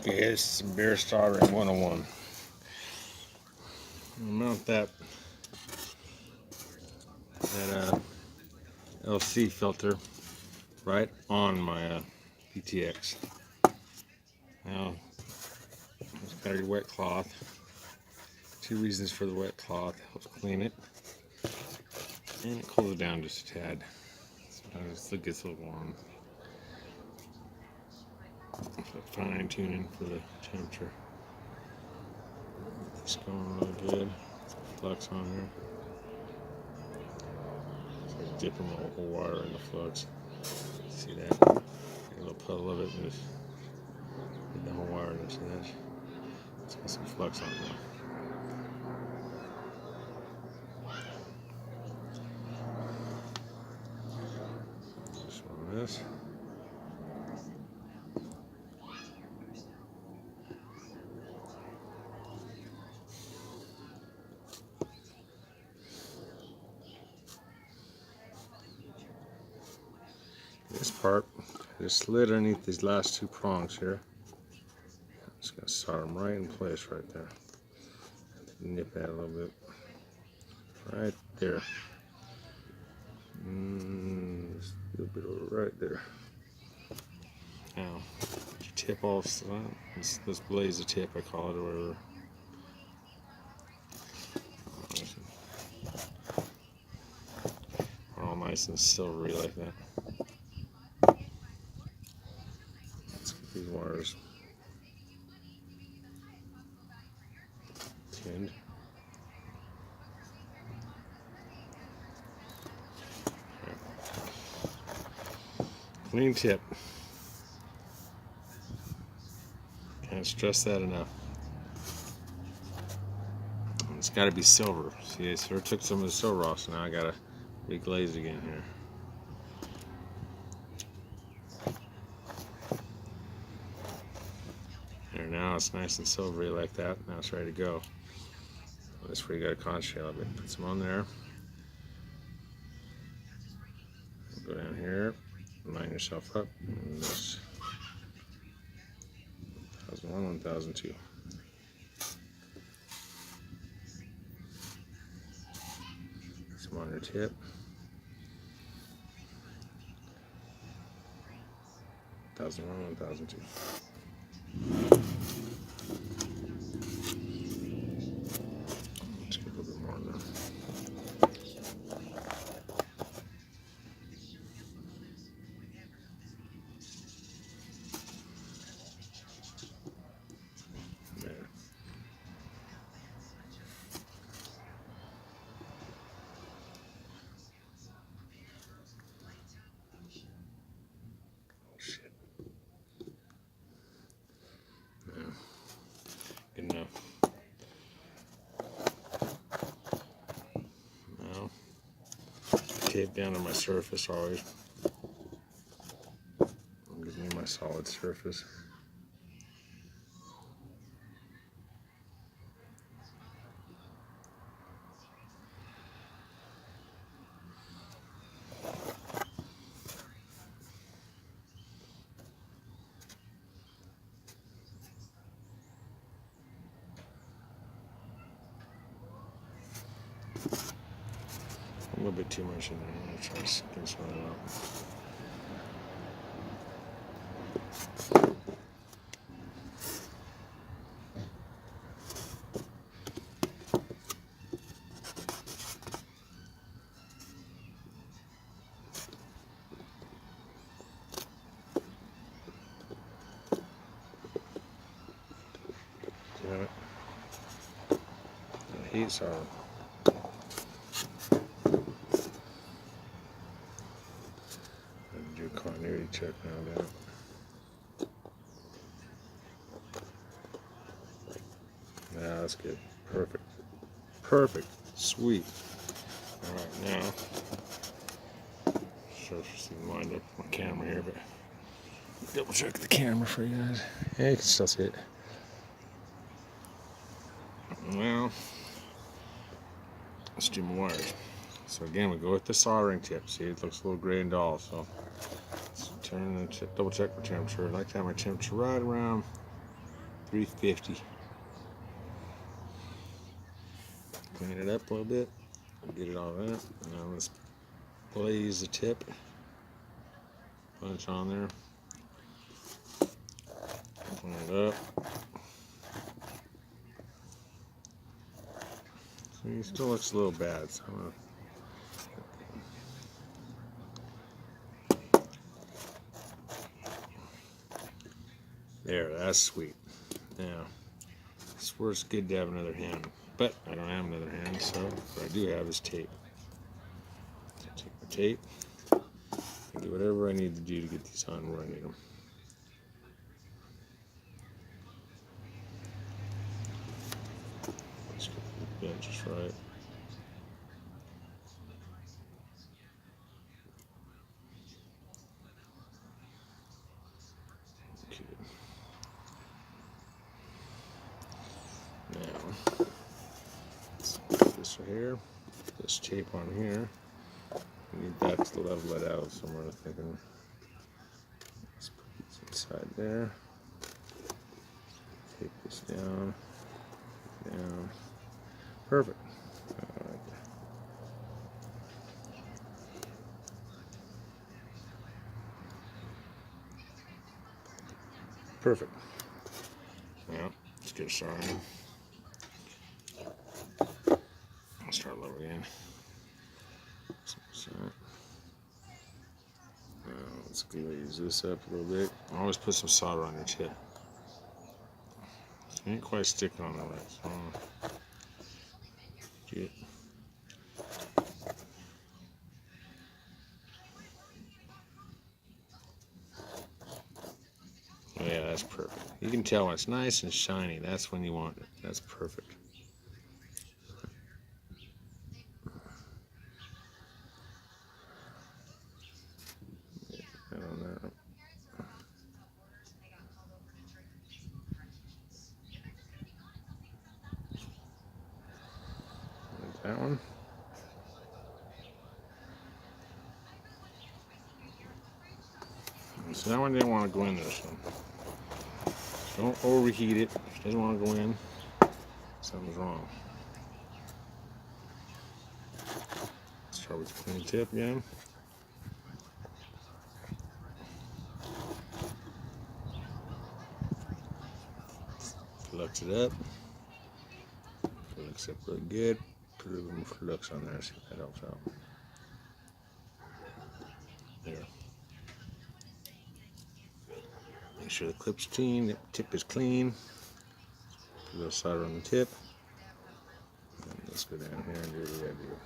Okay, this is some beer soldering 101. I'll mount that LC filter right on my PTX. Now, it's got your wet cloth. Two reasons for the wet cloth: helps clean it, and it cools it down just a tad. Sometimes it still gets a little warm. Fine tuning for the temperature. It's going really good. Flux on here. It's like dipping the whole wire in the flux. See that? Got a little puddle of it and just hit the whole wire in. See that? It's got some flux on it now. Just on this. This part, I just slid underneath these last two prongs here. I'm just going to solder them right in place right there. Nip that a little bit. Right there. Just a little bit over right there. Now, you tip off, this blaze a tip, I call it, or whatever. All nice and silvery like that. Let's get these wires tinned. Clean tip. Can't stress that enough. And it's got to be silver. See, I sort of took some of the silver off, so now I got to reglaze again here. There, now it's nice and silvery like that. Now it's ready to go. That's where you got to concentrate a little bit. Put some on there. Go down here. Line yourself up. And this 1001, 1002. Some on your tip. 1001, 1002. Let's get a little bit more on there. Good enough. Now, tape down on my surface always. Gives me my solid surface. A little bit too much in there. I'm going to try to get some of that out. Damn it. The heat's on. Do a continuity check now, damn it. Yeah, that's good. Perfect. Perfect. Sweet. Alright, now, sure if you can wind up my camera here, but double check the camera for you guys. Yeah, you can still see it. Well, let's do my wires. So again, we go with the soldering tip. See, it looks a little gray and dull, so let's turn the double check for temperature. I like to have my temperature right around 350. Clean it up a little bit. Get it all right. Now let's glaze the tip. Punch on there. Clean it up. So it still looks a little bad. So I'm gonna... There, that's sweet. Now, it's where it's good to have another hand. But I don't have another hand, so what I do have is tape. So take my tape and do whatever I need to do to get these on where I need them. Let's get the bend just right. Okay. Now, let's put this right here. Put this tape on here. I need that to level it out somewhere. I'm thinking. Let's put these inside there. Take this down. Down. Perfect. All right. Perfect. Now, let's get started. I'll start lower again. Let's glaze this up a little bit. Always put some solder on your tip. It ain't quite sticking on the right. So get yeah, that's perfect. You can tell when it's nice and shiny. That's when you want it. That's perfect. I don't know. Like that one. So that one didn't want to go in there, so don't overheat it. If it doesn't want to go in, something's wrong. Start with the clean tip again. Flux it up. Flux up real good. Put a little more flux on there, see if that helps out. There. Make sure the clip's clean, the tip is clean. Put a little solder on the tip. And let's go down here and do what we gotta do.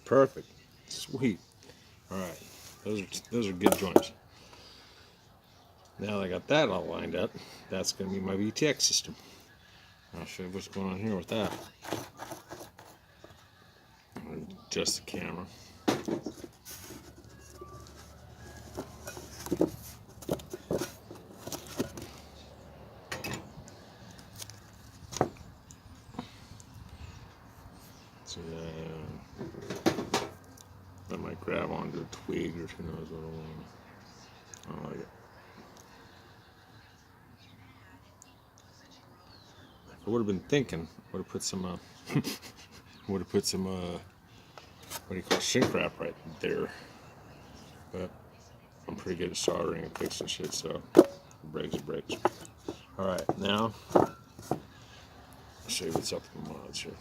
Perfect. Sweet. Alright. Those are good joints. Now that I got that all lined up, that's gonna be my VTX system. I'll show you what's going on here with that. Adjust the camera. So I might grab onto a twig or who knows what I want. I like it. I would have been thinking, would have put some, what do you call it, shrink wrap right there. But I'm pretty good at soldering and fixing shit, so it breaks. All right, now I'll show you what's up with the mods here.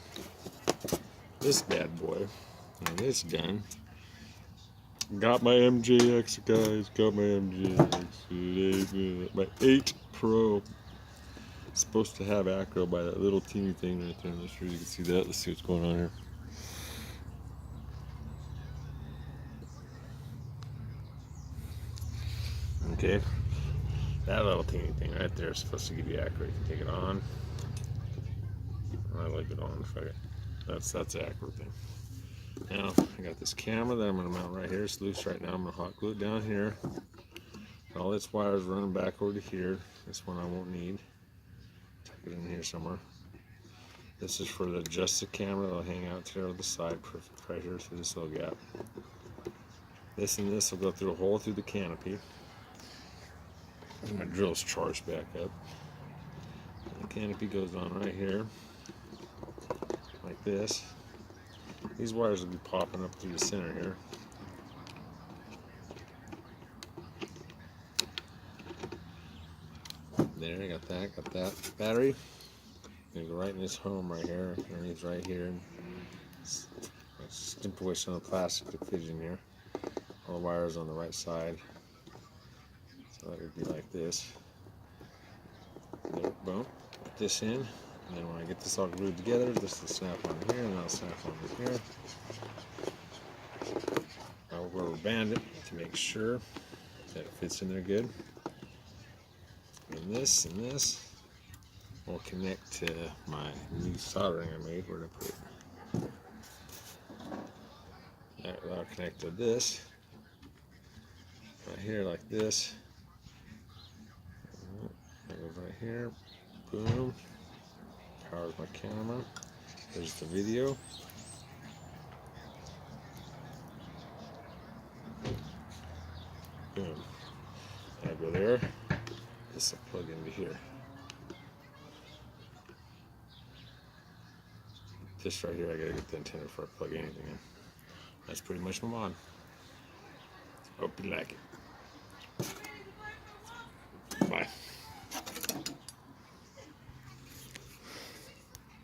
This bad boy, and it's done. Got my MJX, guys. Got my MJX. My 8 Pro. It's supposed to have acro by that little teeny thing right there. I'm not sure you can see that. Let's see what's going on here. Okay, that little teeny thing right there is supposed to give you acro. You can take it on. I like it on. That's the acro thing. Now I got this camera that I'm going to mount right here. It's loose right now. I'm going to hot glue it down here. All its wires running back over to here. This one I won't need. Tuck it in here somewhere. This is for the adjusted camera that'll hang out there on the side, perfect right here through this little gap. This and this will go through a hole through the canopy. My drill's charged back up. The canopy goes on right here, like this. These wires will be popping up through the center here. There, I got that. Battery. Gonna go right in this home right here. Underneath right here. Stimp away some of the plastic to fit in here. All the wires on the right side. So that would be like this. There, boom. Put this in. And then when I get this all glued together, this will snap on here, and that'll snap on here. I'll rubber band it to make sure that it fits in there good. And this will connect to my new soldering I made. Where to put it? That'll connect to this right here, like this. That goes right here. Boom. Powers my camera. There's the video. Boom. I go there. This will plug into here. This right here, I gotta get the antenna before I plug anything in. That's pretty much my mod. Hope you like it. Bye.